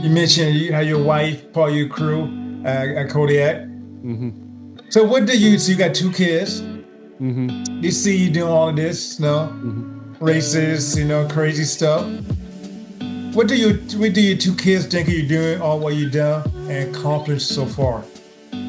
You mentioned you had your wife, part of your crew at Kodiak. Mm-hmm. So what do you? So you got two kids. Mm-hmm. They see you doing all of this, Mm-hmm. races, crazy stuff. What do your two kids think you're doing, all what you've done and accomplished so far?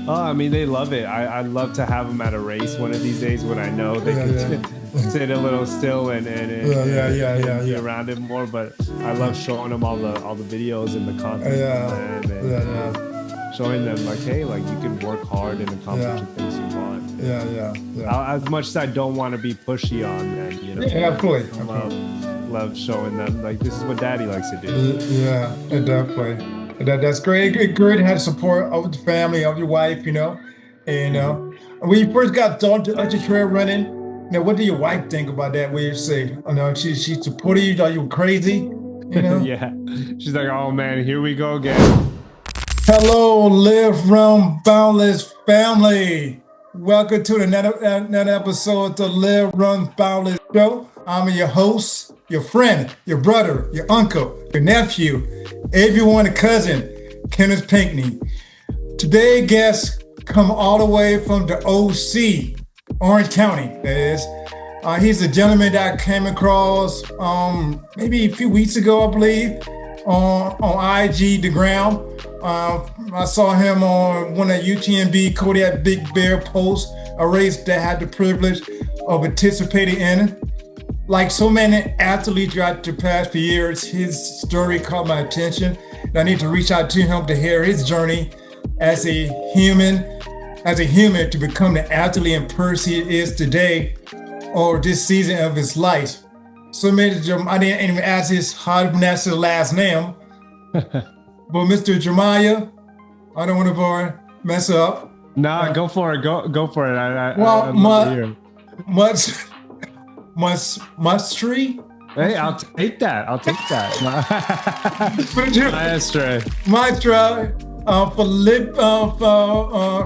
Oh, I mean, they love it. I'd love to have them at a race one of these days when I know they Yeah, can yeah, sit a little still and, and, yeah, and, yeah, and, yeah, yeah, and be yeah, around it more. But I love showing them all the videos and the content we yeah, plan yeah, and showing them like, hey, like you can work hard and accomplish yeah, the things you want. yeah, yeah, yeah, As much as I don't want to be pushy on them, yeah. Absolutely, I absolutely. love showing them like this is what daddy likes to do. Yeah, definitely. That's great. Great to have support of the family, of your wife, And Hmm. when you first got started to trail running, what do your wife think about that? What you say? She supported you, thought you were crazy, you know? Yeah. She's like, oh man, here we go again. Hello, Live Run Boundless family. Welcome to another episode of the Live Run Boundless show. I'm your host, your friend, your brother, your uncle, your nephew, everyone, a cousin, Kenneth Pinkney. Today, guests come all the way from the OC, Orange County. That is. He's a gentleman that I came across maybe a few weeks ago, I believe, on IG, the ground. I saw him on one of UTMB Kodiak Big Bear posts, a race that I had the privilege of participating in. Like so many athletes throughout the past few years, his story caught my attention. And I need to reach out to him to hear his journey as a human, to become the athlete and person he is today, or this season of his life. So I didn't even ask how to pronounce his last name, but Mr. Jeremiah, I don't want to mess up. Nah, go for it. Go for it. Well, I'd love to hear. much, much tree. Hey, I'll take that. I'll take that. Maestro. Maestro,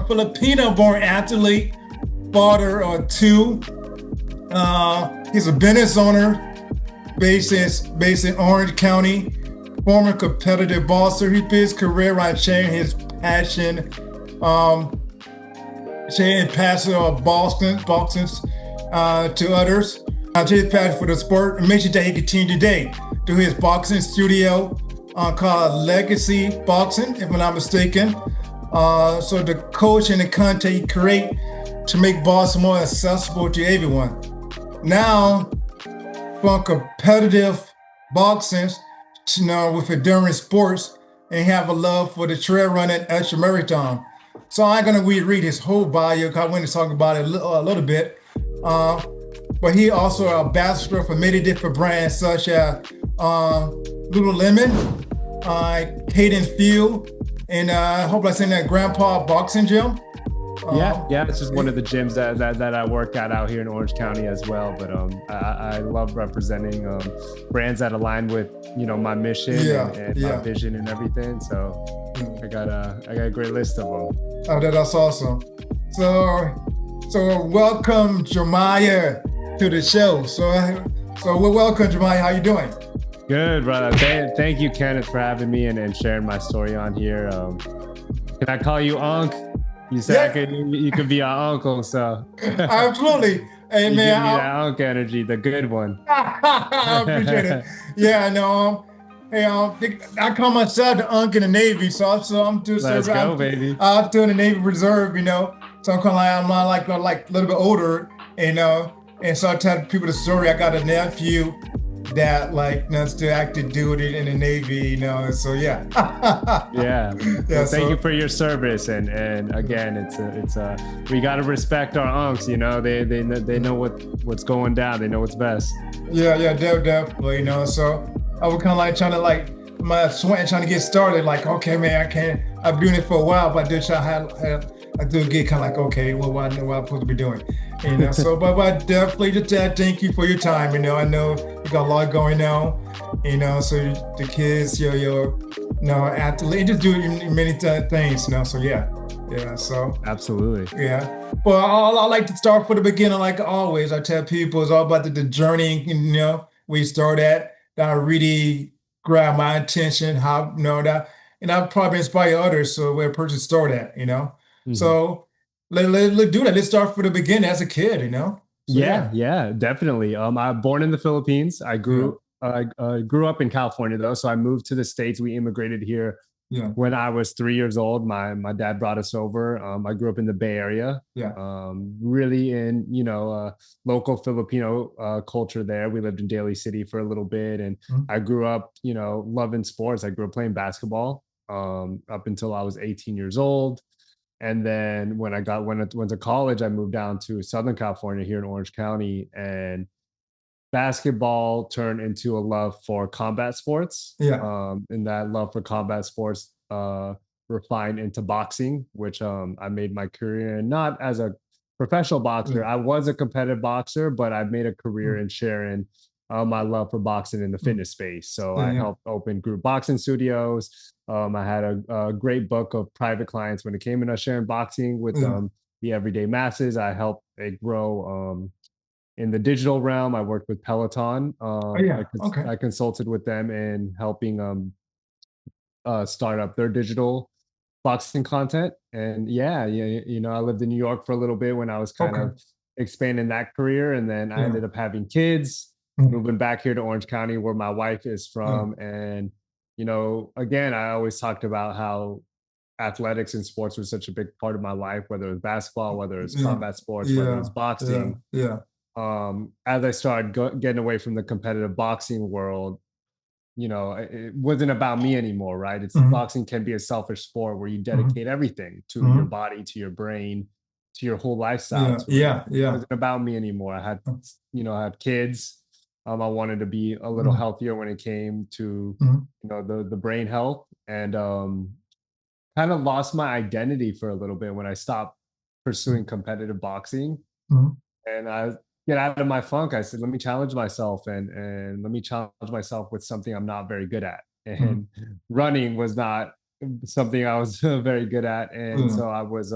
Filipino-born athlete, father of two. He's a business owner based in Orange County. Former competitive boxer. He built his career on sharing his passion, of boxing to others. His passion for the sport and mentioned that he continued today through his boxing studio called Legacy Boxing, if I'm not mistaken. So the coach and the content he create to make boxing more accessible to everyone. Now, from competitive boxing, with endurance sports, and have a love for the trail running ultra marathon. So I'm gonna read his whole bio because I went to talk about it a little bit. But he also an ambassador for many different brands such as Lululemon, Caden Field, and I hope I said that Grandpa Boxing Gym. Yeah, it's just one of the gyms that I work at out here in Orange County as well. But I love representing brands that align with my mission and my vision and everything. So I got a great list of them. Oh, that's awesome. So welcome Jeremiah to the show. So welcome Jeremiah. How you doing? Good, brother. Thank you, Kenneth, for having me and sharing my story on here. Can I call you Unc? You said you could be our uncle, so absolutely. Hey man, give me that Unc energy, the good one. I appreciate it. Yeah, I know. Hey, I call myself the Unc in the Navy, so I'm just Let's go, baby. I'm doing the Navy Reserve, So I'm kind of like a little bit older, and so I tell people the story. I got a nephew that still active duty in the Navy, and so yeah. Yeah. Well, thank you for your service, and again, it's we gotta respect our unks. They know what's going down. They know what's best. Yeah, definitely. So I was kind of trying to my sweat trying to get started. Like, okay, man, I've been doing it for a while, but I do get kind of like, okay, well, what am I supposed to be doing? So, but definitely just thank you for your time. I know you got a lot going on. So the kids, your athlete, just do many things. So yeah. So absolutely. Yeah. Well, I like to start from the beginning, like always. I tell people it's all about the journey. We start at that I really grabbed my attention, how, that, and I've probably inspire others. So where a person start at, Mhm. So let's do that. Let's start from the beginning as a kid, So Yeah, yeah, yeah, definitely. I'm born in the Philippines. yeah, I grew up in California though, so I moved to the States. We immigrated here yeah, when I was 3 years old. My dad brought us over. I grew up in the Bay Area, yeah, really in local Filipino culture there. We lived in Daly City for a little bit, and mhm, I grew up, loving sports. I grew up playing basketball up until I was 18 years old. And then when went to college, I moved down to Southern California here in Orange County, and basketball turned into a love for combat sports. yeah, And that love for combat sports refined into boxing, which I made my career in, not as a professional boxer. yeah, I was a competitive boxer, but I made a career mm, in sharing my love for boxing in the mm, fitness space. So I yeah, helped open group boxing studios. I had a great book of private clients when it came to sharing boxing with yeah. the everyday masses. I helped it grow. In the digital realm, I worked with Peloton. Oh yeah, okay, I consulted with them in helping start up their digital boxing content. And yeah, yeah, I lived in New York for a little bit when I was kind okay, of expanding that career, and then I yeah, ended up having kids, mm, moving back here to Orange County, where my wife is yeah, from. And again, I always talked about how athletics and sports was such a big part of my life, whether it was basketball, whether it's yeah, combat sports, whether it's yeah, yeah, boxing. yeah, As I started getting away from the competitive boxing world, it wasn't about me anymore, right? It's mhm, boxing can be a selfish sport where you mhm, dedicate everything to your mhm, body, to your brain, to your whole lifestyle yeah, to it. yeah, It yeah, wasn't about me anymore. I had kids. I wanted to be a little mm, healthier when it came to, mhm, the brain health, and kind of lost my identity for a little bit when I stopped mm, pursuing competitive boxing. mhm, And I get out of my funk. I said, let me challenge myself, and let me challenge myself with something I'm not very good at. mm, And running was not something I was very good at. And mm, so I was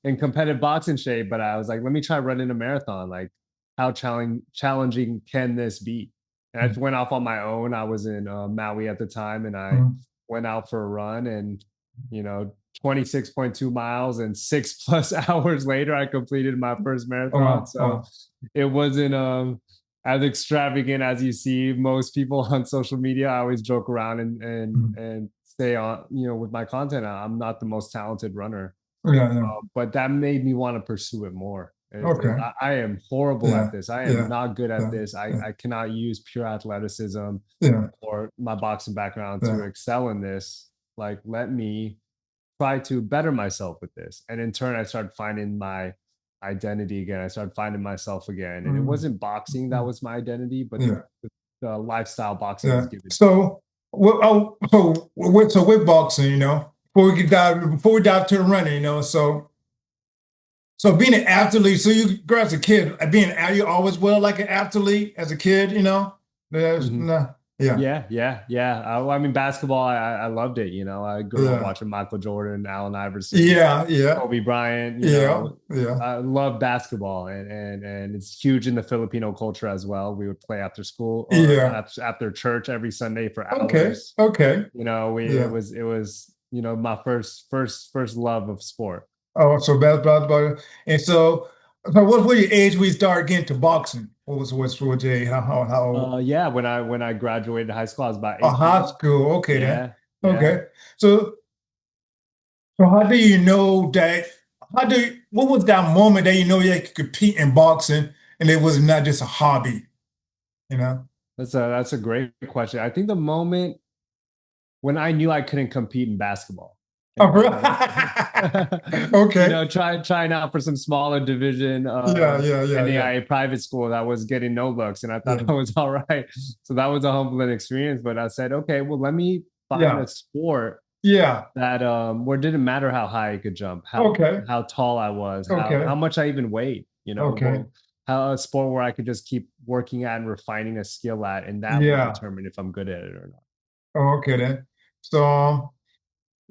in competitive boxing shape, but I was like, let me try running a marathon. Like, how challenging can this be? And I mm, just went off on my own. I was in Maui at the time, and I mm. went out for a run, and you know 26.2 miles, and 6+ hours later I completed my first Oh marathon. wow, So oh, it wasn't as extravagant as you see most people on social media. I always joke around mm, and say on with my content, I'm not the most talented runner, yeah, yeah, but that made me want to pursue it more. okay, I am horrible at yeah, this. I am yeah, not good at yeah, this. yeah, I cannot use pure athleticism yeah, or my boxing background to yeah, excel in this. Like, let me try to better myself with this. And in turn, I started finding my identity again. I started finding myself again. And it mm, wasn't boxing that mm, was my identity, but yeah, the lifestyle boxing has yeah. given. So, with boxing, before we dive to the running, so being an athlete, so you grew as a kid, you always well like an athlete as a kid, There's Mhm. no, yeah, Yeah, yeah, yeah. I mean, basketball, I loved it. I grew up yeah, watching Michael Jordan, Allen Iverson, yeah, yeah, Kobe Bryant. yeah, yeah. I love basketball, and it's huge in the Filipino culture as well. We would play after school, or not Yeah. after church, every Sunday for Okay. hours. Okay. We Yeah. it was my first love of sport. Oh, so basketball. And so what was your age we started getting to boxing? What your age? How old? Yeah, when I graduated high school, I was about Oh, high 18. school. Okay then. Yeah, yeah. Okay. So so how do you know that? What was that moment that you know you could compete in boxing and it was not just a hobby? You know. That's a great question. I think the moment when I knew I couldn't compete in basketball. Oh, And right. Okay. trying out for some smaller division Yeah. Yeah. Yeah. Yeah. NAIA private school that was getting no looks, and I thought Yeah. I was all right. So that was a humbling experience. But I said, okay, well, let me find Yeah. a sport Yeah. that where it didn't matter how high I could jump, Okay. how tall I was, how Okay. much I even weighed. Okay. How a sport where I could just keep working at and refining a skill at, and that would Yeah. determine if I'm good at it or not. Oh, okay then. So,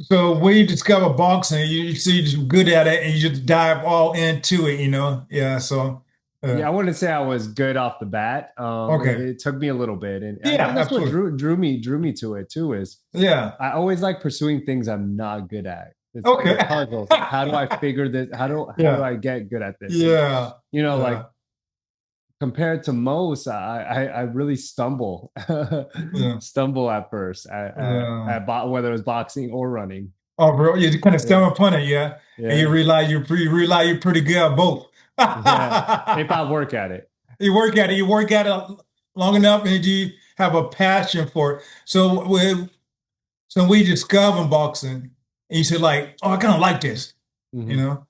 so when you discover boxing, you see you're just good at it, and you just dive all into it. Yeah. So, Yeah, I wouldn't say I was good off the bat. Okay. It took me a little bit, and I Yeah, think that's what absolutely. drew me to it too. Is Yeah. I always like pursuing things I'm not good at. It's Okay. puzzles. Like, how do I figure this? How do Yeah. I get good at this? And Yeah. like Yeah. compared to most, I really stumble Yeah. stumble at first Yeah. whether it was boxing or running. Oh, bro, you kind of Yeah, stumble upon it, yeah, and yeah, you realize you're pretty good at both. yeah. If I work at it. You work at it long enough, and you have a passion for it. So we discovered boxing, and you said like, oh, I kind of like this, you Hmm. know,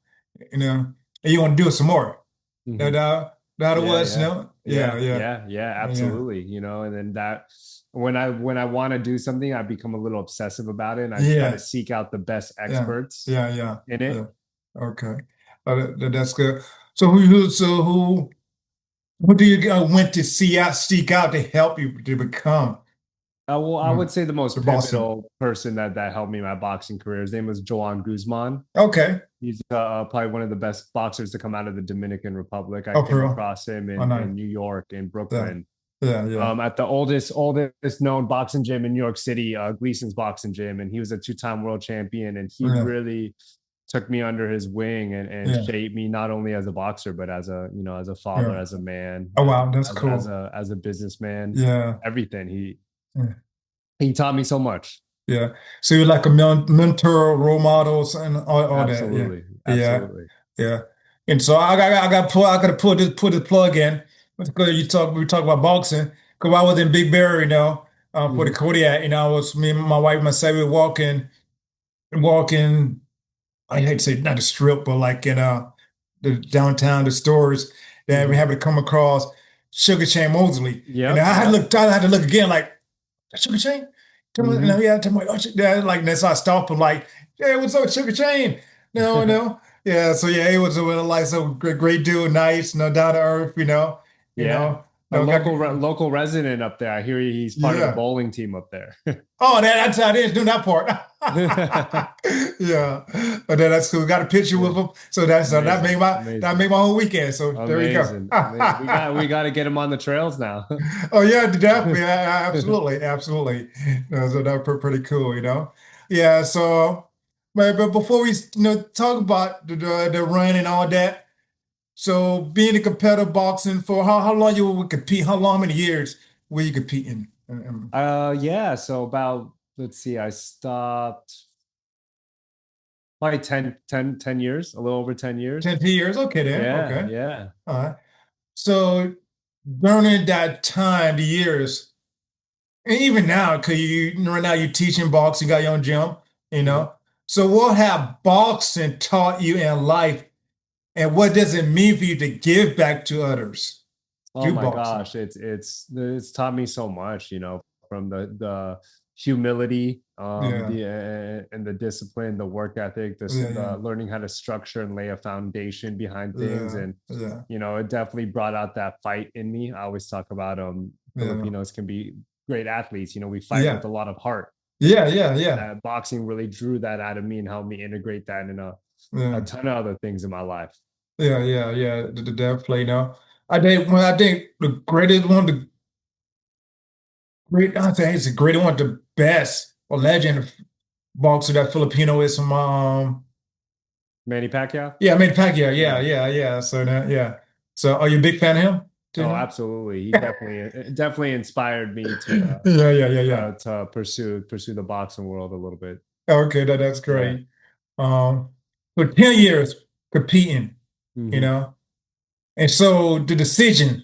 and you want to do it some more. That Hmm. that it Yeah, was, yeah, yeah, yeah, yeah, yeah, yeah, yeah, absolutely. And then that when I want to do something, I become a little obsessive about it, and I try to yeah, seek out the best yeah, experts yeah, yeah, in yeah. it. Okay, that's good. So who do you went to seek out to help you to become Well, I would say the the most Boston? pivotal person that helped me in my boxing career. His name was Joan Guzman. Okay. He's probably one of the best boxers to come out of the Dominican Republic. I Oh, came Pearl. across him Oh, nice. in New York, in Yeah. Brooklyn, Yeah. Yeah. at the oldest known boxing gym in New York City, Gleason's Boxing Gym, and he was a two-time world champion. And he Yeah. really took me under his wing and Yeah. shaped me not only as a boxer but as a father, Yeah. as a man, Oh, wow. That's as cool. a businessman. Yeah. Everything Yeah. he taught me so much. Yeah. So you're like a mentor, role models, and all that. Yeah. Absolutely, Yeah. absolutely. Yeah. And so I got to put the plug in because we talk about boxing. Because I was in Big Bear, for the Hmm. Kodiak, I was me and my wife and myself we were walking. I hate to say not the strip, but like in the downtown, the stores, then we Hmm. happened to come across Sugar Shane Mosley. And Yep, yep. I had to look again, like, Sugar Shane? Tell me, Hmm. yeah, tell me, oh, yeah, like that's how I stopped him, like, yeah, what's up, Sugar Shane? No, no. Yeah, so yeah, he was like some great dude, nice, down to earth, Yeah, a got, local resident up there. I hear he's part of the yeah. bowling team up there. Oh, that's how it is. Do that part. Yeah, but then that's cool. We got a picture with Yeah, him, so amazing, that amazing, made my whole weekend. So there you go. amazing. We got to get him on the trails now. Oh yeah, definitely, absolutely, absolutely. So that's pretty cool, Yeah. So, but before we talk about the run and all that, so being a competitive boxing for how long you would compete? How many years were you competing? Yeah. So about, let's see, I stopped probably 10 years, a little over 10 years. 10 years. Okay, then. Yeah, Okay. yeah. All right. So during that time, the years, and even now, because right now you're teaching boxing, you got your own gym, you Mhm. know. So what have boxing taught you in life, and what does it mean for you to give back to others Oh through my boxing? gosh, it's taught me so much, from the humility, Yeah, the and the discipline, the work ethic, yeah, the yeah, learning how to structure and lay a foundation behind things, yeah, and yeah, it definitely brought out that fight in me. I always talk about yeah, Filipinos can be great athletes. We fight yeah, with a lot of heart, yeah, and yeah, yeah, that boxing really drew that out of me and helped me integrate that in a yeah, ton of other things in my life. yeah, yeah, yeah. The dev play now. I think the greatest one, the great, I think it's the greatest one, the best or legend boxer that Filipino is from Manny Pacquiao. yeah, I mean Pacquiao, yeah, Yeah. yeah, yeah. So that, yeah. So are you a big fan of him? Do you Oh, know? absolutely. He definitely inspired me Yeah, yeah, yeah, yeah. to pursue the boxing world a little bit. Okay, that's Yeah. great. Um, for 10 years competing, you Hmm. know, and so the decision,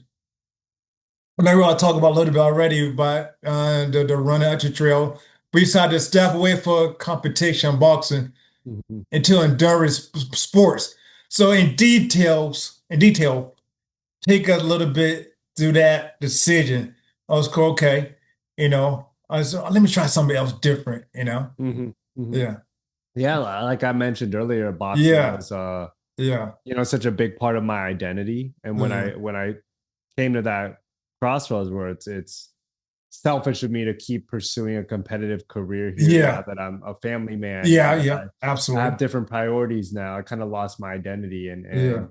maybe I'll talk about a little bit already, but the run out the trail, we decided to step away for competition boxing Hmm. into endurance sports. So in detail, take a little bit through that decision. I was cool, okay, I was let me try something else different, Hmm. Hmm. Yeah, Yeah, like I mentioned earlier, boxing yeah, was yeah, such a big part of my identity. And when yeah, I came to that crossroads where it's selfish of me to keep pursuing a competitive career here now that I'm a family man. Yeah, I absolutely. have different priorities now. I kind of lost my identity, and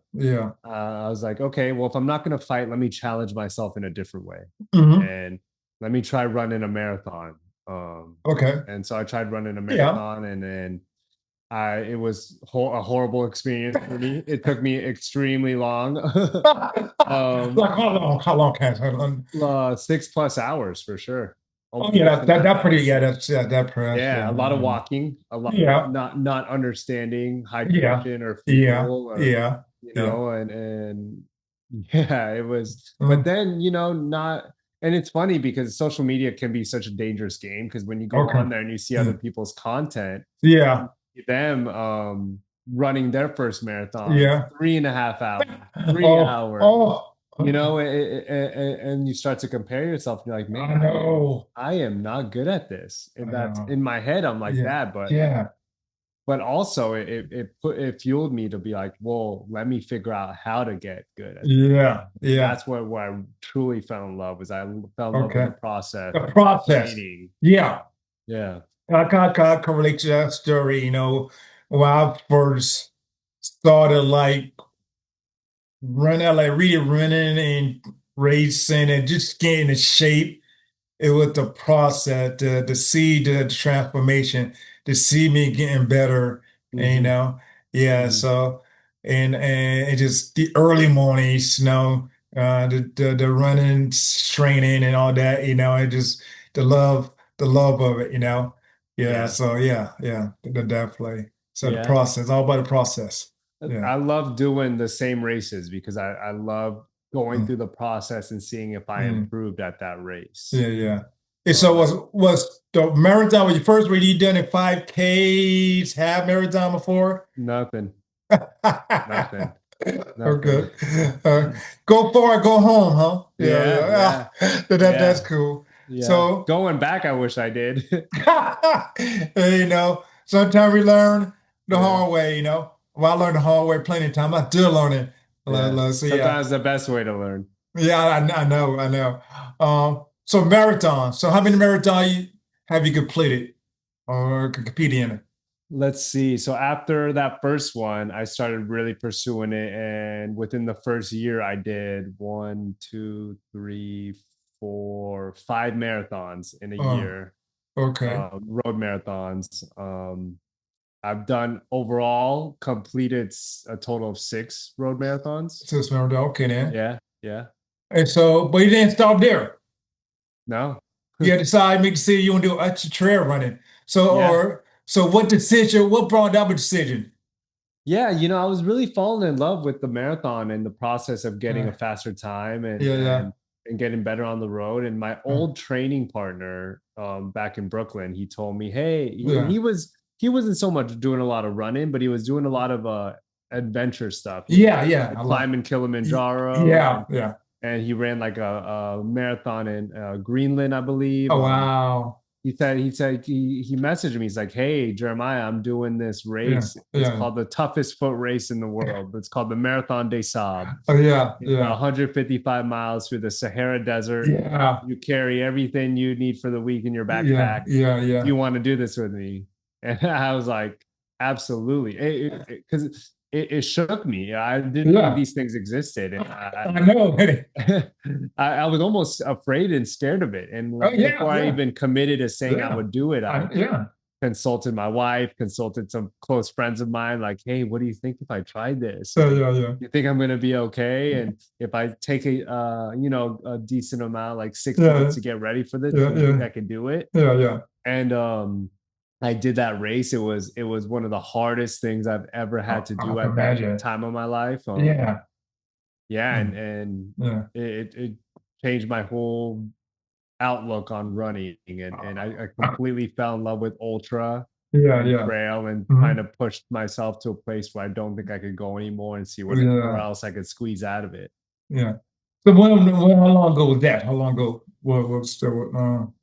I was like, okay, well, if I'm not going to fight, let me challenge myself in a different way, Mm-hmm. and let me try running a marathon. Okay. And so I tried running a Yeah. marathon, and then it was a horrible experience for me. It took me extremely long. Like how long? How long can it? 6+ hours for sure. Oh Almost yeah, six and a half that pretty. hours. Yeah, that's that press. Yeah, a lot of walking, a lot Yeah. not understanding Yeah. hydration or Yeah. fuel, or Yeah. Yeah. and yeah, it was. But Mm. then not. And it's funny because social media can be such a dangerous game, because when you go Okay. on there and you see other people's content, Yeah. them running their first marathon, Yeah. 3.5 hours, three Oh. hours, Oh. and you start to compare yourself. And you're like, I man, know. I am not good at this. I And that's know. in my head. I'm like Yeah. that, Yeah. but also it fueled me to be like, well, let me figure out how to get good at this. Yeah. And Yeah. that's where I truly fell in love. Was I fell in love with Okay. the process, The process. training. Yeah. Yeah. I can relate to that story. When I first started like running, like really running and racing and just getting in shape. It was the process, to see the transformation, to see me getting better, and, Hmm. yeah. Hmm. So, and it just the early mornings, the running, training, and all that, it just the love of it, yeah. Yeah. So yeah, definitely. So the Yeah. process, all about the process. Yeah. I love doing the same races because I love going Mm, through the process and seeing if I mm. improved at that race. Yeah, yeah. And so Um, was the marathon was your first race you done in 5Ks, half marathon before? Nothing, nothing, Okay. nothing. Uh, go far, go home, huh? Yeah, Yeah, yeah. yeah, That's yeah, cool. yeah. So, Going back, I wish I did. sometimes we learn the Yeah, hard way, Well, I learned the hard way plenty of time. I'm still learning. yeah. So yeah. Sometimes the best way to learn. Yeah, I know, I know. So marathon. So how many have you completed or competed in it? Let's see. So after that first one, I started really pursuing it, and within the first year, I did one, two, three, four, 5 marathons in a Oh, year. okay. Road marathons. I've done overall completed a total of 6 road marathons. So it's marathon. Okay, then. Yeah, yeah. And so, but you didn't stop there. No, You had to decide, make a decision you want to do extra trail running. yeah. So what decision? What brought that decision? Yeah, I was really falling in love with the marathon and the process of getting a Uh, faster time, and yeah, yeah, getting better on the road. And my uh, old training partner, back in Brooklyn, he told me, hey, and yeah, he wasn't so much doing a lot of running, but he was doing a lot of adventure stuff, yeah, yeah. like I love. climbing Kilimanjaro, Yeah, yeah. and he ran like a marathon in Greenland, I believe. Oh wow. He messaged me. He's like, "Hey, Jeremiah, I'm doing this Yeah, race. It's yeah. called the toughest foot race in the world. It's called the Marathon des Sables. Oh yeah, It's yeah, 155 miles through the Sahara Desert. yeah, You carry everything you need for the week in your yeah, backpack. yeah, Do yeah. you want to do this with me?" And I was like, "Absolutely," because it shook me. I didn't believe Yeah. these things existed, and I know. I was almost afraid and scared of it. And Oh yeah, before I yeah, even committed to saying I yeah. would do it, I Yeah. consulted my wife, consulted some close friends of mine, like, hey, what do you think if I tried this? So And yeah, yeah. you think I'm going to be okay? And if I take a decent amount, like 6 months Yeah, to get ready for this, yeah, do you think yeah, I can do it? yeah, yeah. And I did that race. It was one of the hardest things I've ever had to I do can at that imagine. time of my life. Yeah, Yeah, yeah, and yeah. it changed my whole outlook on running, and I completely fell in love with ultra Yeah, and yeah. trail, and kind Mhm. of pushed myself to a place where I don't think I could go anymore, and see what where Yeah, else I could squeeze out of it. yeah. So how long ago was that? How long ago was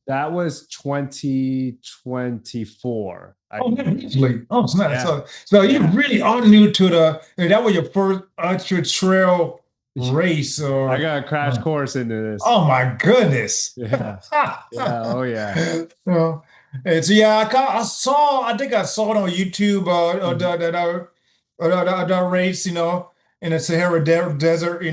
That was 2024. oh, not recently. Oh, it's not. Yeah, So you yeah. really are new to that was your first ultra trail. race or I got a crash course into this. Oh my goodness. Yeah. Yeah. Oh yeah. So, it's yeah, I think I saw it on YouTube the race, in the Sahara Desert,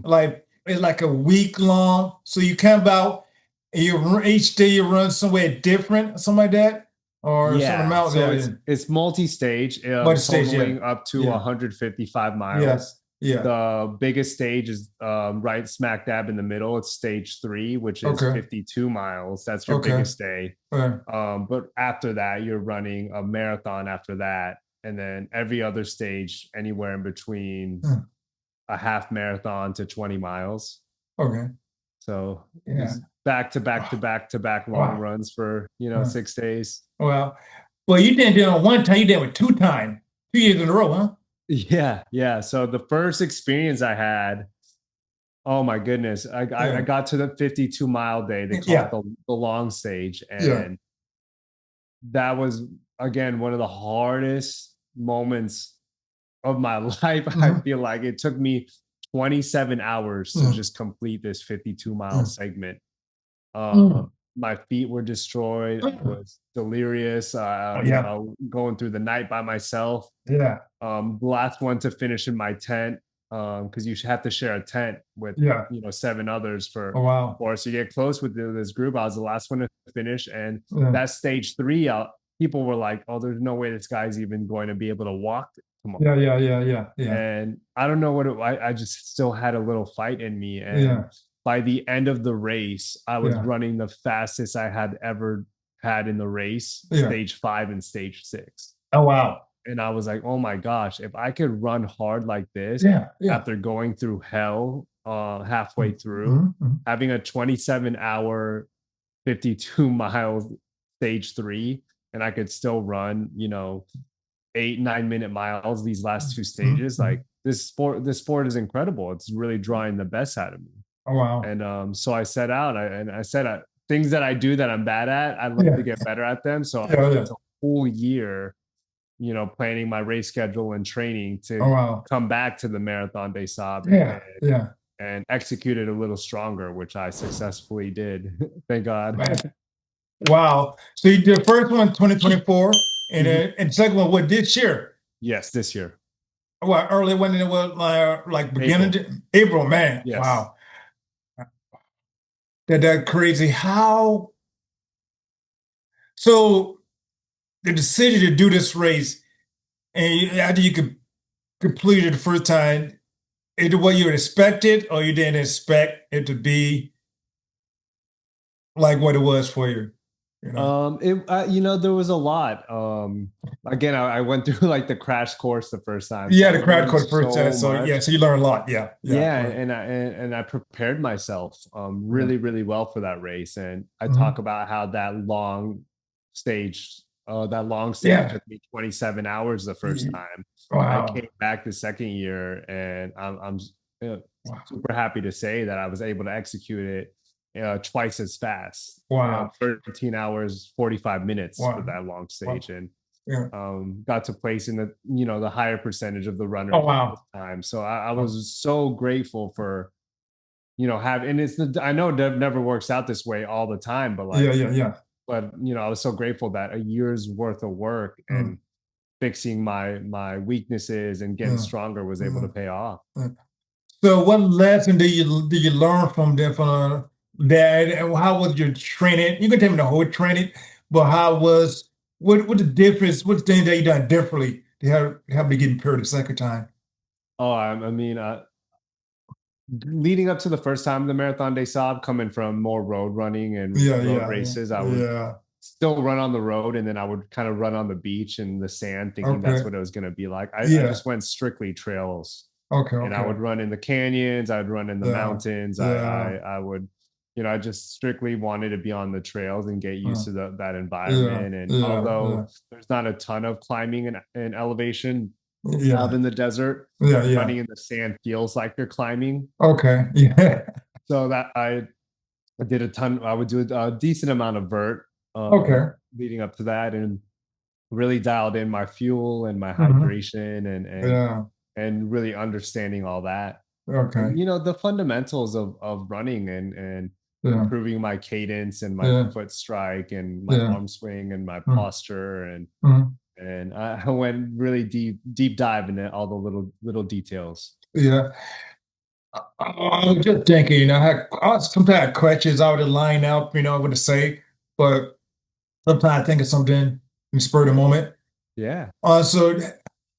like it's like a week long. So you camp out and each day you run somewhere different, something like that, or some of the Yeah. So mountains. it's multi-stage, Multi-stage, totaling up to 155 miles. Yeah. The biggest stage is right smack dab in the middle. It's stage 3, which is 52 miles. That's your biggest day. But after that, you're running a marathon after that. And then every other stage, anywhere in between a half marathon to 20 miles. Okay. So back to back long runs for 6 days. Well, you didn't do it one time, you did it 2 times, 2 years in a row, huh? Yeah. So the first experience I had, oh my goodness, I got to the 52-mile day. They call it the long stage, and that was again one of the hardest moments of my life. I feel like it took me 27 hours to just complete this 52-mile segment. My feet were destroyed. I was delirious. Going through the night by myself. Yeah. The last one to finish in my tent, because you have to share a tent with 7 others for. Oh wow. So you get close with this group. I was the last one to finish, and that stage 3, people were like, "Oh, there's no way this guy's even going to be able to walk tomorrow." Yeah. And I don't know what I just still had a little fight in me, and by the end of the race, I was running the fastest I had ever had in the race, stage 5 and stage 6. Oh, wow. And I was like, oh my gosh, if I could run hard like this after going through hell halfway through, having a 27-hour, 52 miles stage 3, and I could still run, 8-9 minute miles these last 2 stages, like this sport is incredible. It's really drawing the best out of me. Oh, wow. And so I set out, I said things that I do that I'm bad at, I'd love to get better at them. So I spent a whole year, planning my race schedule and training to come back to the Marathon des Sables and execute it a little stronger, which I successfully did. Thank God. Man. Wow. So you did the first one 2024 and second one what this year? Yes, this year. Well, early when it was like beginning April, man. Yes. Wow. That crazy. How? So the decision to do this race, and after you could complete it the first time, is it what you expected, or you didn't expect it to be like what it was for you? There was a lot. Again, I went through like the crash course the first time. Yeah, the crash course first time. So you learned a lot. Yeah. And I prepared myself really, really well for that race. And I talk about how that long stage took me 27 hours the first time. Wow. I came back the second year, and I'm super happy to say that I was able to execute it twice as fast. Wow. 13 hours, 45 minutes for that long stage. And got to place in the higher percentage of the runners this time. So I was so grateful for, having, and I know it never works out this way all the time, but but I was so grateful that a year's worth of work and fixing my weaknesses and getting stronger was able to pay off. So what lesson did you learn from that? And how was your training? You can tell me the whole training, but what the difference? What's the thing that you done differently to help me get prepared the second time? Oh, I mean, leading up to the first time of the Marathon des Sables, coming from more road running and road races, I would still run on the road, and then I would kind of run on the beach and the sand, thinking that's what it was going to be like. I just went strictly trails. And I would run in the canyons. I would run in the mountains. I would, I just strictly wanted to be on the trails and get used to that environment. And although there's not a ton of climbing and elevation out in the desert, running in the sand feels like you're climbing. Okay. Yeah. So that I did a ton. I would do a decent amount of vert. Leading up to that, and really dialed in my fuel and my hydration and really understanding all that. Okay. the fundamentals of running and Yeah. improving my cadence and my Yeah. foot strike and my Yeah. arm swing and my Mm, posture mm, and I went really deep dive into all the little details. yeah. I was just thinking, sometimes I had questions I would line up, what to say, but sometimes I think of something in spur of the moment. Yeah. So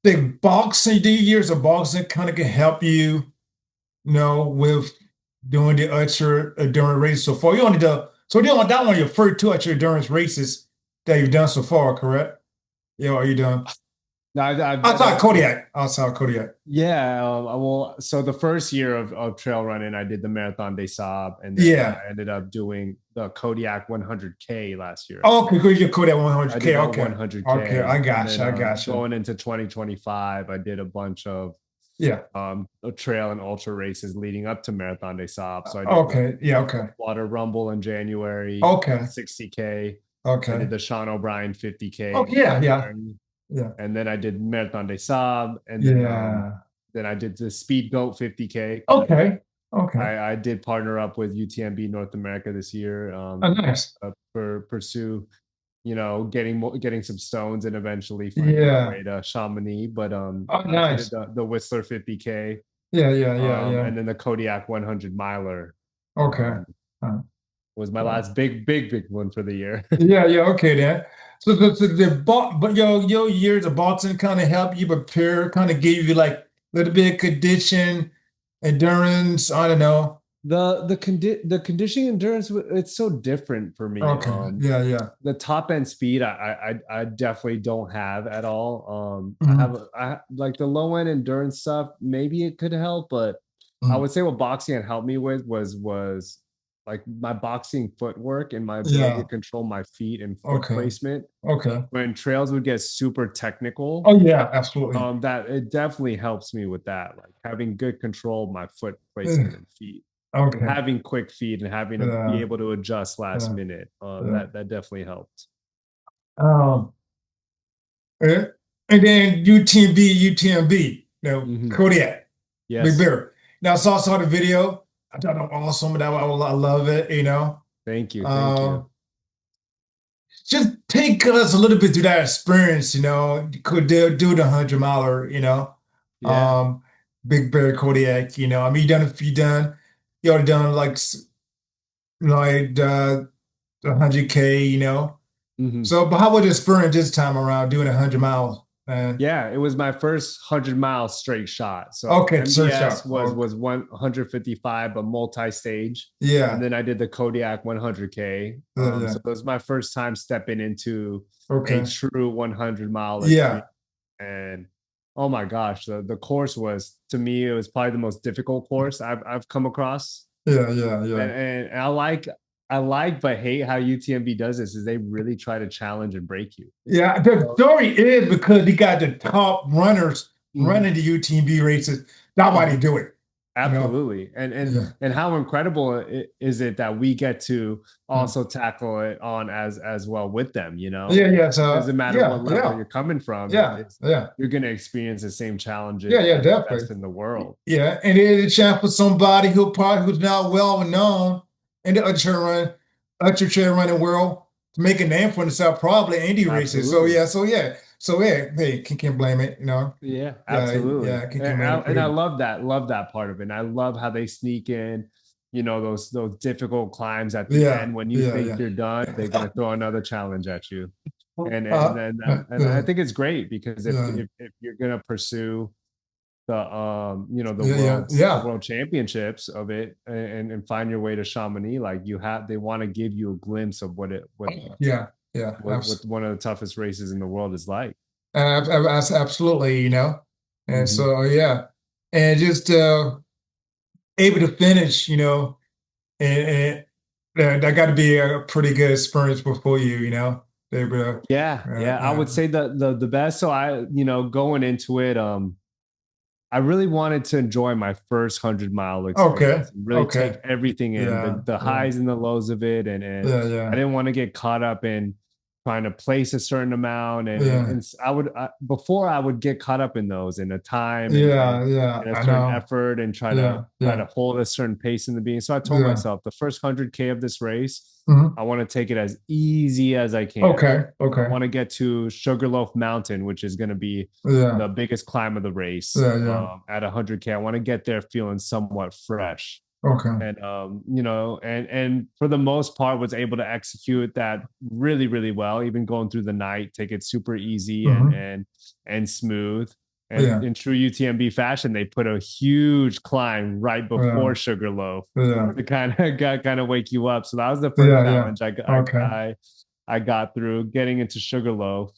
the boxing, the years of boxing kind of can help you, with doing the ultra endurance race so far. You only that one of your first two ultra endurance races that you've done so far, correct? Yeah, are you done? No, I've done Outside Kodiak. Outside Kodiak. Yeah, well, so the first year of trail running, I did the Marathon des Sables, and then Yeah. I ended up doing the Kodiak 100K last year. Oh, okay, good. You Kodiak I did 100K. the Okay. Okay, I 100K, and got then you. I got you. going into 2025, I did a bunch of Yeah. trail and ultra races leading up to Marathon des Sables. So I did the Okay. Yeah. Okay. Water Rumble in January, Okay. 60K. I did Okay. the Sean O'Brien 50K Oh, in yeah. Yeah. February, Yeah. and then I did Marathon des Sables, and Yeah. then I did the Speed Goat 50K. Okay. Okay. I did partner up with UTMB North America this year Oh, nice. for pursue, getting some stones and eventually finding my Yeah. way to Chamonix. But Oh, I did nice. the Whistler 50K, Yeah. Yeah. Yeah. Yeah. and then the Kodiak 100 miler Okay. um, Uh, was my uh, last big one for the year. yeah. Yeah. Okay then. So but your years of boxing kind of help you prepare, kind of give you like a little bit of condition, endurance. I don't know. The conditioning endurance, it's so different for me. Okay. Yeah. Yeah. The top end speed I definitely don't have at all. Mhm. I like the low end endurance stuff. Maybe it could help, but I Mm. would say what boxing had helped me with was like my boxing footwork and my ability to Yeah. control my feet and foot Okay. placement. Okay. When trails would get super technical, Oh yeah, absolutely. that it definitely helps me with that, like having good control of my foot Yeah. placement and feet and Okay. having quick feet and having to be Yeah. able to adjust last Yeah. minute. Yeah. That definitely helped. Um, and, and then UTMB, Hmm. Kodiak, Big Yes. Bear. Now, saw the video. I thought it was awesome. I love it. Thank you. Thank you. Um, just take us a little bit through that experience. Could do the 100 miler. Yeah. Um, Big Bear Kodiak. I mean, you already done like the 100K. Hmm. So, but how was the experience this time around doing 100 miles, man? Yeah, it was my first 100-mile straight shot. So Okay, search MDS out. Okay. was 155, but multi-stage, and Yeah, then I did the Kodiak 100K. yeah. So it was my first time stepping into a Okay. true 100-mile experience, Yeah, and oh my gosh, the course was, to me, it was probably the most difficult course I've come across. yeah. And I like but hate how UTMB does this, is they really try to challenge and break you. Yeah, the So, story is because he got the top runners mhm, running the UTMB races. That's why they mhm. do it. You know? Absolutely. Yeah. And how incredible is it that we get to Mm. also tackle it on as well with them, you know? Yeah, yeah. It doesn't matter what level Yeah, you're coming from, yeah, yeah. you're going to experience the same Yeah, challenges yeah, as the best definitely. in the world. Yeah, and it is a chance for somebody who's now well known in the ultra trail running world to make a name for themselves, probably indie races. Absolutely. So yeah. Hey, can't blame it. Yeah, Yeah, absolutely. yeah, can't blame it. And I love that part of it. And I love how they sneak in, those difficult climbs at the Yeah, end. When you think yeah. you're done, they're gonna throw another challenge at you. And I Yeah, think it's great, because yeah, if you're gonna pursue the yeah. world championships of it, and find your way to Chamonix, like they want to give you a glimpse of Yeah, yeah, what one of the toughest races in the world is like. absolutely. And Hmm. so yeah, and just able to finish, and that got to be a pretty good experience for you. Able to, Yeah, I would say the best. So going into it, I really wanted to enjoy my first 100-mile okay, experience and really take okay, everything in, yeah, the yeah, highs and the lows of it, and yeah, I yeah, didn't want to get caught up in trying to place a certain amount, and before I would get caught up in those in a time and a I certain know. effort and try Yeah, to hold a certain pace in the beginning. So I told yeah. myself the first 100K of this race, Mhm. I want to take it as easy as I can. Okay, I okay. want to get to Sugarloaf Mountain, which is going to be Yeah, the biggest climb of the race. yeah. At 100K, I want to get there feeling somewhat fresh. Okay. And and for the most part was able to execute that really, really well, even going through the night, take it super easy Mhm. and smooth. And Yeah, in true UTMB fashion, they put a huge climb right yeah, before Sugarloaf yeah, to kind of wake you up. So that was the first yeah. challenge Okay. I got through getting into Sugarloaf.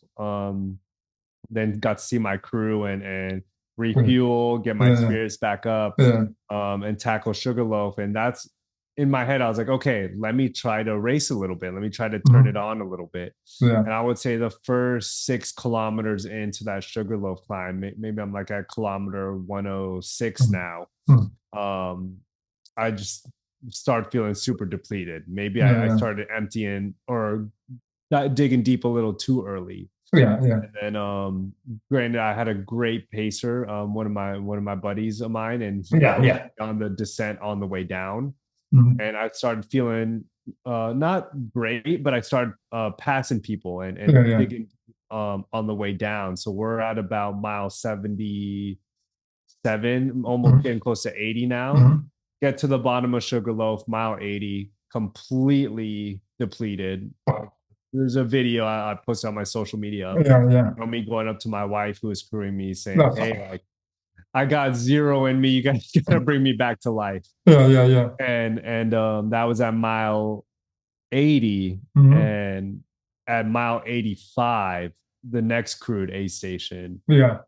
Then got to see my crew and refuel, get my Yeah, spirits back up, yeah. and tackle Sugarloaf. And that's in my head. I was like, okay, let me try to race a little bit. Let me try to turn it Mhm. on a little bit. Yeah. And I would say the first 6 kilometers into that Sugarloaf climb, maybe I'm like at kilometer 106 Mhm. now. Mhm. Um, I just start feeling super depleted. Maybe I Yeah, started emptying or digging deep a little too early. yeah, yeah. And then granted I had a great pacer, one of my buddies of mine, and he Yeah, pushed yeah. me on the descent on the way down. Mhm. And I started feeling not great, but I started passing people and Yeah, yeah. digging on the way down. So we're at about mile 77, almost Mhm. getting close to 80 now. Mhm. Get to the bottom of Sugarloaf, mile 80, completely depleted. There's a video I posted on my social media Yeah, yeah. of me going up to my wife who was crewing me saying, That's "Hey, like I got zero in me. You guys gotta bring me back to life." yeah, yeah, yeah. And that was at mile 80, Mhm. and at mile 85, the next crew at A station. Yeah,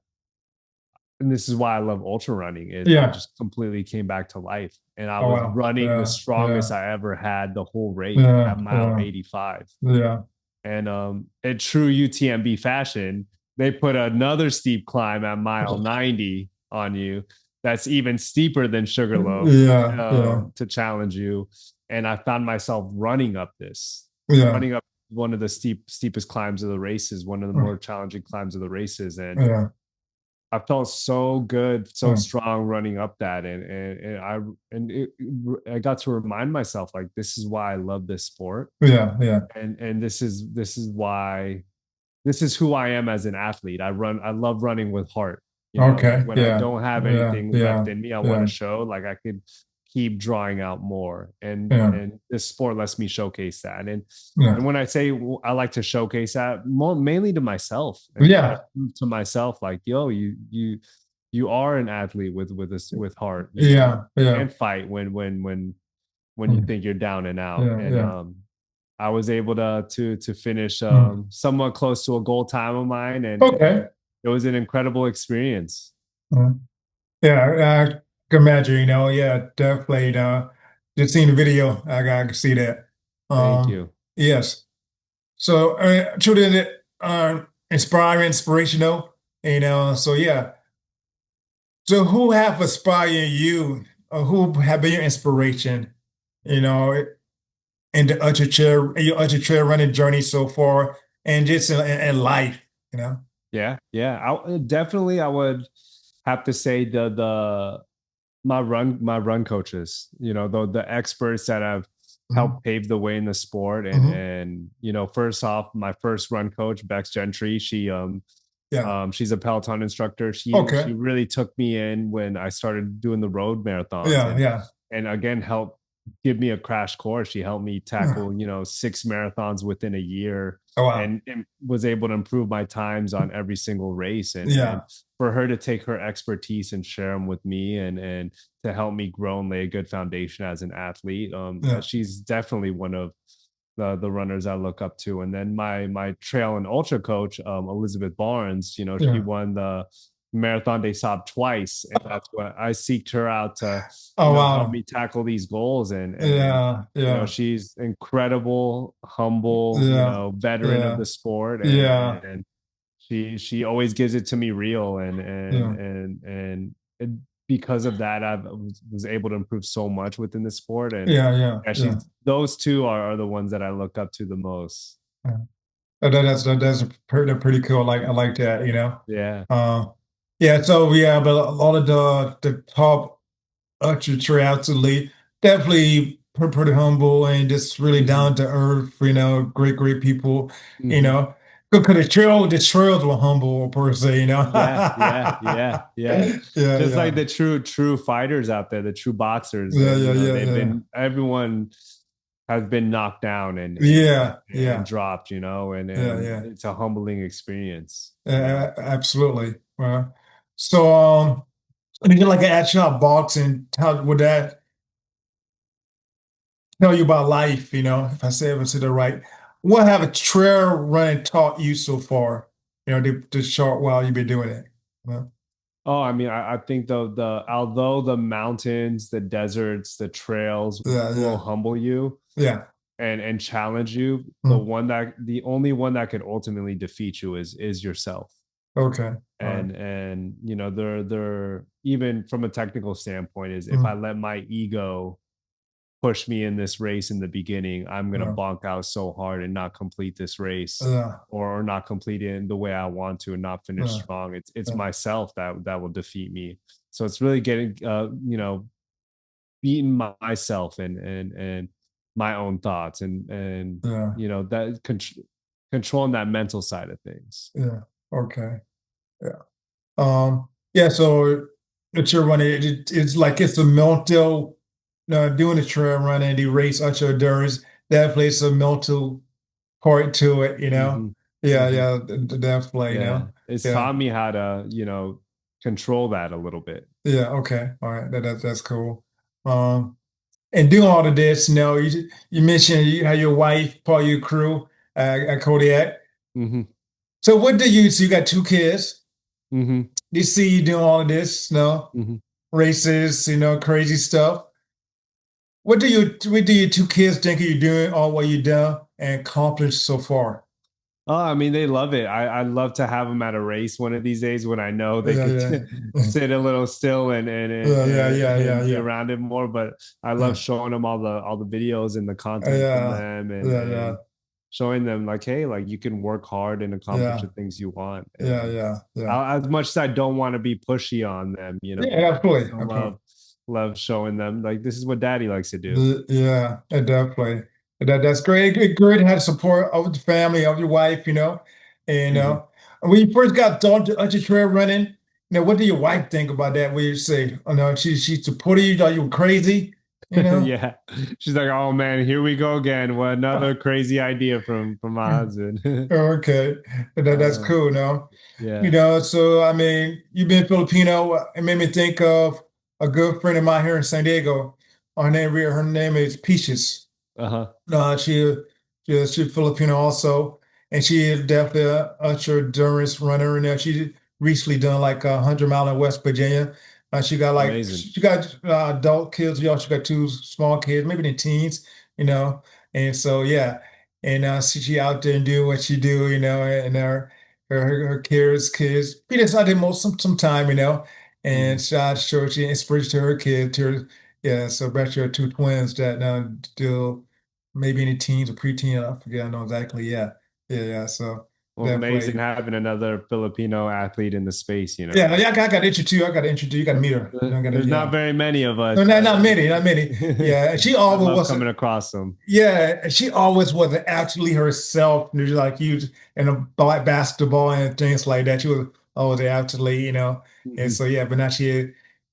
And this is why I love ultra running is I yeah. just completely came back to life. And I Oh was wow. running the Yeah, strongest yeah, I ever had the whole race yeah, at mile yeah, 85. yeah. And in true UTMB fashion, they put another steep climb at mile 90 on you. That's even steeper than Sugarloaf Yeah, yeah, to challenge you. And I found myself yeah, running up one of the steepest climbs of the races, one of the more challenging climbs of the races. And yeah, I felt so good, so yeah, strong running up that, I got to remind myself like this is why I love this sport, yeah, yeah. and this is who I am as an athlete. I love running with heart. You know, like Okay. when I Yeah, don't have yeah, anything left yeah, in me, I want to yeah, show like I could keep drawing out more. yeah, And this sport lets me showcase that. yeah, And when I say I like to showcase that, mainly to myself and try to yeah, prove to myself, like, yo, you are an athlete with this with heart. You yeah, yeah, can fight when you mm, think you're down and out. yeah, And yeah. I was able to finish Mm. somewhat close to a goal time of mine, and Okay. it was an incredible experience. Mm. Yeah, I can imagine, yeah, definitely, just seen the video. I can see that. Thank you. Yes. So, truly, inspiring, inspirational, so yeah. So who have inspired you, or who have been your inspiration, you know, in the your ultra trail running journey so far, and just in life, you know? Yeah. Definitely I would have to say the my run coaches, the experts that have Mhm. helped pave the way in the sport. Mhm. First off, my first run coach, Bex Gentry, Yeah. she's a Peloton instructor. She Okay. really took me in when I started doing the road marathons, Yeah. Yeah. and again helped give me a crash course. She helped me Yeah. tackle 6 marathons within a year, Oh wow. and was able to improve my times on every single race. And Yeah. for her to take her expertise and share them with me, and to help me grow and lay a good foundation as an athlete, Yeah. she's definitely one of the runners I look up to. And then my trail and ultra coach, Elizabeth Barnes, she Yeah. won the Marathon des Sables twice, and that's what I seeked her out to, Oh help wow. me tackle these goals. And Yeah. Yeah. she's incredible, humble, Yeah. veteran of Yeah. the sport, Yeah. and she always gives it to me real, Yeah. and because of that I was able to improve so much within the sport. And Yeah. Yeah. Yeah. actually those two are the ones that I look up to the most. Yeah. That's pretty cool. I like that, you know. Yeah. Uh, yeah, so yeah, but a lot of the top ultra triathlete definitely pretty humble and just really Hmm. down to earth, you know, great people, you Hmm. know. Because the trails were humble per se, you know. Yeah, yeah, yeah, yeah. Yeah, Just like yeah. the true fighters out there, the true boxers, Yeah, that yeah, yeah, they've yeah. been everyone has been knocked down Yeah, and yeah, dropped, yeah, and yeah. it's a humbling experience. Absolutely. So did you like an actual boxing? How would that tell you about life, you know, if I say it right? What have a trail running taught you so far? You know, the short while you've been doing it. Well, Oh, I mean, I think the although the mountains, the deserts, the trails yeah, will yeah, humble you yeah. and challenge you, Mm, the only one that could ultimately defeat you is yourself. okay. All right. And they're even from a technical standpoint, is if I Mm, let my ego push me in this race in the beginning, I'm gonna yeah, bonk out so hard and not complete this race, yeah, or not complete it in the way I want to and not finish yeah, strong. It's yeah, myself that will defeat me. So it's really getting beating myself and my own thoughts and yeah, that controlling that mental side of things. yeah. Okay. Yeah. Yeah, so the trail running, it's like it's a mental, doing the trail running, the race ultra endurance, that plays a mental part to it, you know? Hmm. Yeah, Hmm. yeah, definitely, you Yeah, know? it's Yeah, taught me how to control that a little bit. yeah, okay, all right, that's cool. Um, and doing all of this, you mentioned you had your wife, part of your crew at Kodiak. Hmm. So so you got two kids, Hmm. they see you doing all of this, Hmm. races, crazy stuff. What do your two kids think you're doing, all what you've done and accomplished so far? Oh, I mean, they love it. I'd love to have them at a race one of these days when I know they Yeah, could yeah, sit a little still yeah, yeah, yeah, yeah, and be yeah, around it more. But I love yeah, showing them all the videos and the content from yeah, them, yeah, and yeah, showing them like, hey, like you can work hard and accomplish yeah, the things you want. yeah, And yeah, yeah. as much as I don't want to be pushy on them, Yeah, I absolutely, still absolutely. love showing them like this is what daddy likes to do. Yeah, definitely. That's great. Great to have support of the family, of your wife, And Hmm. when you first got on your trail running, what did your wife think about that? What you say? Oh no, she supported you, thought you were crazy, you know? Yeah, she's like, oh man, here we go again. What another crazy idea from my husband. Okay. That's uh, cool, no? yeah. So I mean, you've been Filipino. It made me think of a good friend of mine here in San Diego. Her name is Peaches. Uh-huh. No, she's Filipino also, and she is definitely a ultra endurance runner. And she recently done like 100 mile in West Virginia. Amazing. She got adult kids. She got two small kids, maybe the teens, you know. And so yeah, and she out there and doing what she do, and her kids. She just out there most some time, Hmm. and she inspires to her kid to yeah. So back to her two twins that now do maybe any teens or preteen. I forget. I know exactly. Yeah, yeah, yeah. So Well, amazing definitely. having another Filipino athlete in the Yeah, yeah. I got to introduce you. I got to introduce you. You got to meet her. I got to. There's not Yeah. very many of No, us. not many. Not many. Yeah. And she I always love was. coming across them. Yeah, and she always was actually herself, like you in a basketball and things like that. She was always an athlete, And Hmm. so yeah, but now she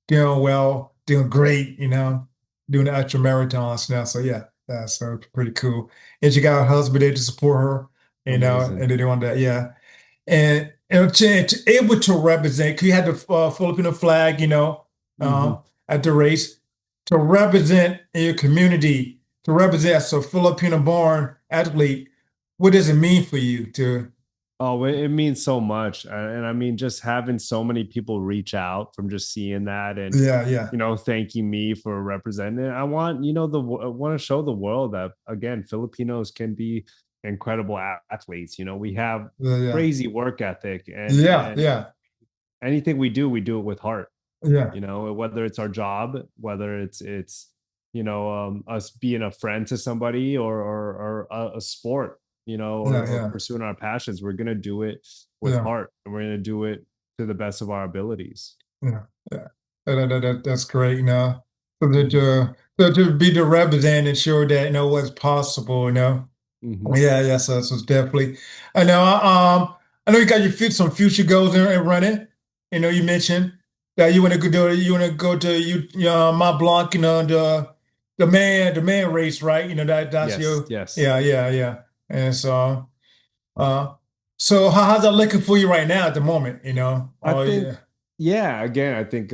doing well, doing great, doing the ultra marathons now. So yeah, so it's pretty cool. And she got her husband there to support her, Amazing. and they're doing that, yeah. And able to represent, 'cause you had the Filipino flag, Hmm. at the race, to represent in your community, to represent as a Filipino-born athlete. What does it mean for you to? Oh, it means so much. And I mean, just having so many people reach out from just seeing that and, Yeah, yeah, thanking me for representing it. I want, I want to show the world that, again, Filipinos can be incredible athletes. We have yeah, crazy work ethic, yeah, and yeah, anything we do it with heart, yeah, whether it's our job, whether it's us being a friend to somebody or a sport. or pursuing our passions, we're going to do it with heart, and we're going to do it to the best of our abilities. Yeah, yeah. That's great. So that to be the representative and show that what's possible. Yeah, yes, so it's definitely. I know. I know you got some future goals in running. You mentioned that you want to go to Mont Blanc. The man race, right? That's your. Yes. Yeah. And uh, so how's that looking for you right now at the moment? I Oh think, yeah. yeah, again, I think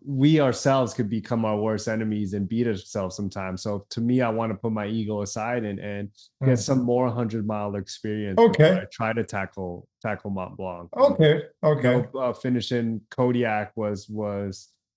we ourselves could become our worst enemies and beat ourselves sometimes. So to me, I want to put my ego aside and get some more 100-mile experience before I Okay. try to tackle Mont Blanc. Okay. Finishing Kodiak was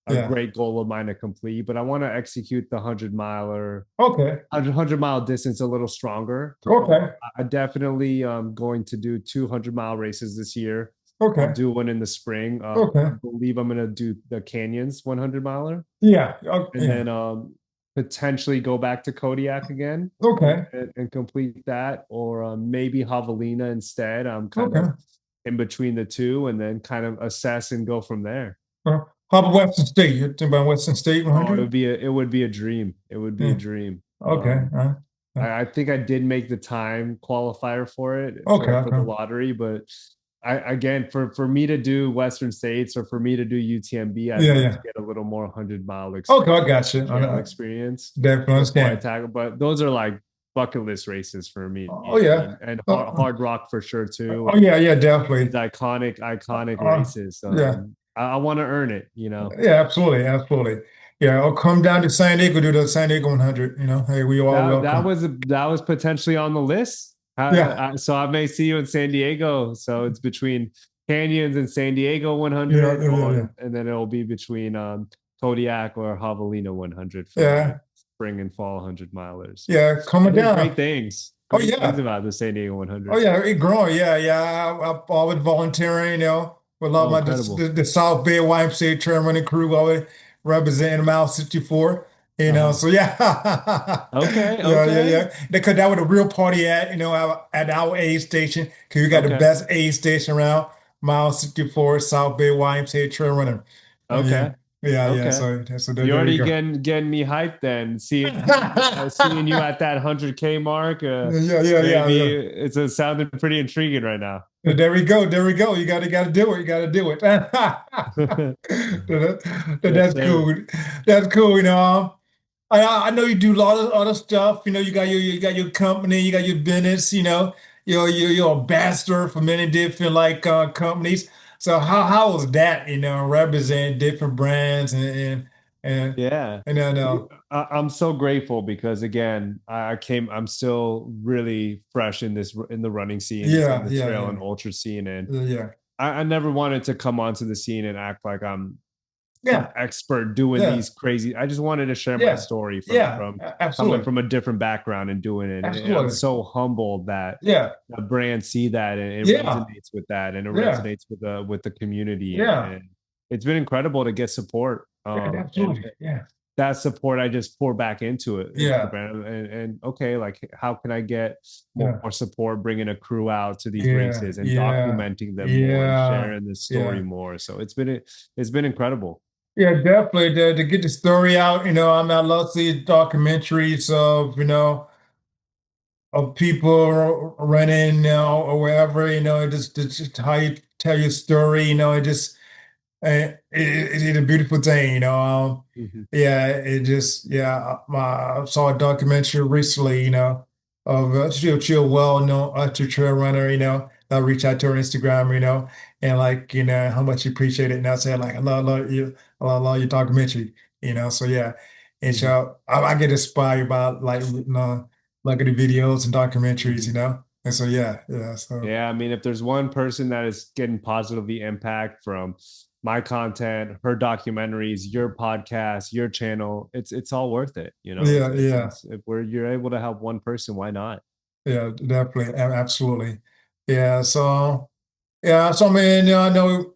a Yeah. great goal of mine to complete, but I want to execute the 100-miler, Okay. 100-mile distance a little stronger. Okay. I definitely going to do 200-mile races this year. I'll Okay. do one in the spring. I Okay. believe I'm going to do the Canyons 100-miler, Yeah. and then potentially go back to Kodiak again Okay. and complete that, or maybe Javelina instead. I'm kind Okay. of in between the two, and then kind of assess and go from there. How about Western State? You think about Western State Oh, 100? it would be a dream. It would be a Yeah. dream. Okay. I think I did make the time qualifier for it Okay. for the lottery, but again, for me to do Western States or for me to do UTMB, I'd like to get a little more 100-mile Okay, I got you. trail experience Definitely before I understand. tackle. But those are like bucket list races for me. Oh yeah. And hard rock for sure too. Oh yeah, definitely. These iconic races. Yeah. I want to earn it, Yeah, absolutely. Yeah, I'll come down to San Diego, do the San Diego 100. Hey, we all that welcome. that was potentially on the list. Yeah. So I may see you in San Diego. So it's between Canyons and San Diego 100, Yeah. and then it'll be between Kodiak or Javelina 100 for Yeah. my spring and fall 100-milers. Yeah, coming down. Great things. Oh Great yeah. things about the San Diego 100. Oh yeah, it growing. Yeah. I'm always volunteering. With a lot of my Incredible. the South Bay YMCA trail running crew, always representing Mile 64. So yeah. Okay. Yeah. Because that was a real party at our aid station. Because we got the best aid station around Mile 64, South Bay YMCA trail running. Okay. Yeah. So You're there you already go. getting me hyped then. Seeing you at that 100K mark. Yeah. Maybe it's sounding pretty intriguing right now. There we go. You got to do it. You got to do it. That's cool. That's cool. I know you do a lot of other stuff. You got your company, you got your business. You're ambassador for many different companies. So how was that? Representing different brands and Yeah. and then I'm so grateful because again, I'm still really fresh in the running scene, in the trail and ultra scene. And I never wanted to come onto the scene and act like I'm expert doing these crazy. I just wanted to share my story from coming from a different background and doing it. And I'm so humbled that the brands see that and it resonates with that and it resonates with the community. And it's been incredible to get support. Absolutely. That support I just pour back into it. Yeah. And okay, like how can I get more support, bringing a crew out to these races and documenting them more and sharing the story more. So it's been incredible. Yeah, definitely to get the story out. I love to see documentaries of people running, or wherever, just how you tell your story, it just it's a beautiful thing, Yeah, it just I saw a documentary recently, of she'll well-known ultra trail runner, I reached out to her Instagram, and how much she appreciated it, and I said like love you, I love your documentary, so yeah, and so I get inspired by like the videos and documentaries, and so I mean, if there's one person that is getting positively impact from my content, her documentaries, your podcast, your channel, it's all worth it, if you're able to help one person, why not? Yeah, definitely, absolutely. So I mean, I know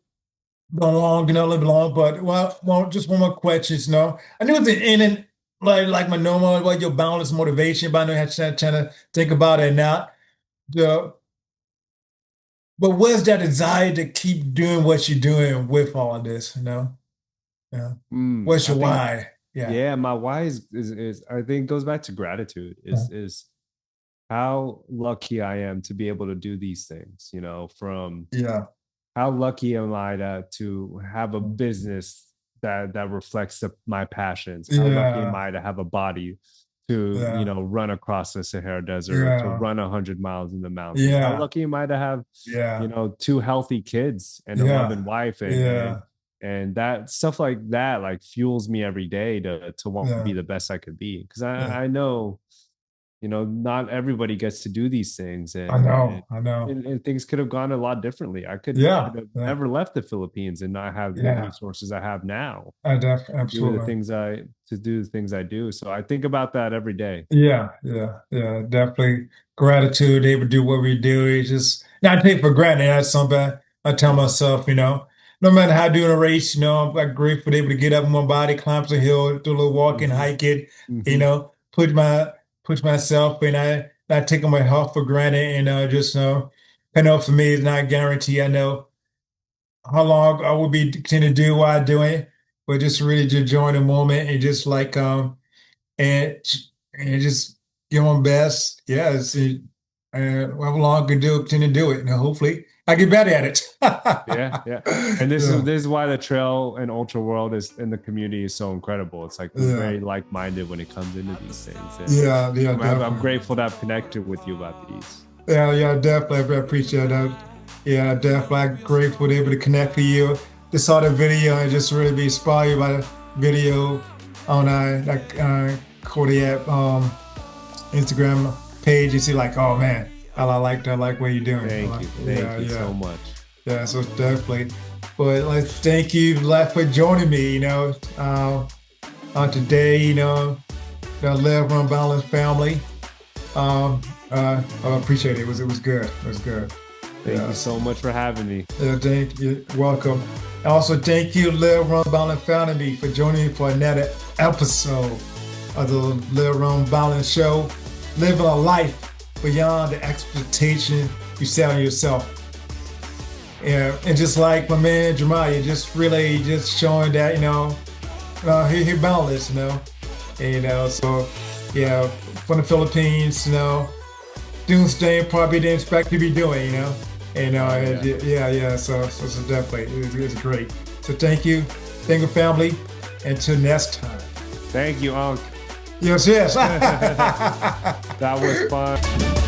going long, a little bit long, but well, just one more question. I knew at the end, like my normal, like your boundless motivation, but I know you're trying to think about it now. The, but where's that desire to keep doing what you're doing with all of this, you know? Yeah. What's I your think, why? Yeah. yeah, my why is I think goes back to gratitude. Yeah. Is how lucky I am to be able to do these things. You know, from Yeah. how lucky am I to have a business that reflects my passions? How lucky am Yeah. I to have a body to, you Yeah. know, run across the Sahara Desert, to Yeah. run 100 miles in the mountains? How Yeah. lucky am I to have, you Yeah. know, two healthy kids and a Yeah. loving wife, Yeah. and that stuff like that like fuels me every day to want to Yeah. be the best I could be, because Yeah. I know, you know, not everybody gets to do these things, I know. I know. and things could have gone a lot differently. I Yeah. could have Yeah. never left the Philippines and not have the Yeah. resources I have now to do the Absolutely. things I do. So I think about that every day. Yeah, yeah, yeah, definitely. Gratitude, able to do what we do. It's just not take for granted. That's something I tell Mhm. myself, no matter how I do in a race, I'm like grateful to be able to get up in my body, climb a hill, do a little walking, Mhm. hike it, Mhm. push myself, and I not taking my health for granted, and just I know for me it's not a guarantee. I know how long I will be continue to do what I'm doing, but just really just enjoying the moment and just like and and just give them best. Yes, however long I can do it, continue to do it, and hopefully I get better at it. Yeah, yeah. And Yeah, this is why the trail and ultra world is in the community is so incredible. It's like we're yeah, very like minded when it comes into these things, and yeah, yeah, I'm definitely. grateful to have connected with you about these. Yeah, yeah, definitely. I appreciate that. Yeah, definitely. I'm grateful to be able to connect with you. Just saw the video and just really be inspired by the video on Kodiak Instagram page. You see, like, oh man, I like what you're doing. Thank Yeah, you yeah, so much. yeah. So definitely. But like, thank you, Left, for joining me. On today, the Live Run Balance family. I appreciate it. It was good. It was good. Thank you Yeah. so much for having me. Yeah, thank you. Welcome. Also, thank you, Live Run Balance family, for joining me for another episode of the Live Run Balance Show. Living a life beyond the expectation you set on yourself. Yeah, and just like my man Jeremiah, just really just showing that he boundless, so yeah, from the Philippines, doing things probably didn't expect to be doing, yeah, yeah. So definitely, it was great. So thank you, family. Until next time. Thank you, Unc. Yes, yes. That was fun.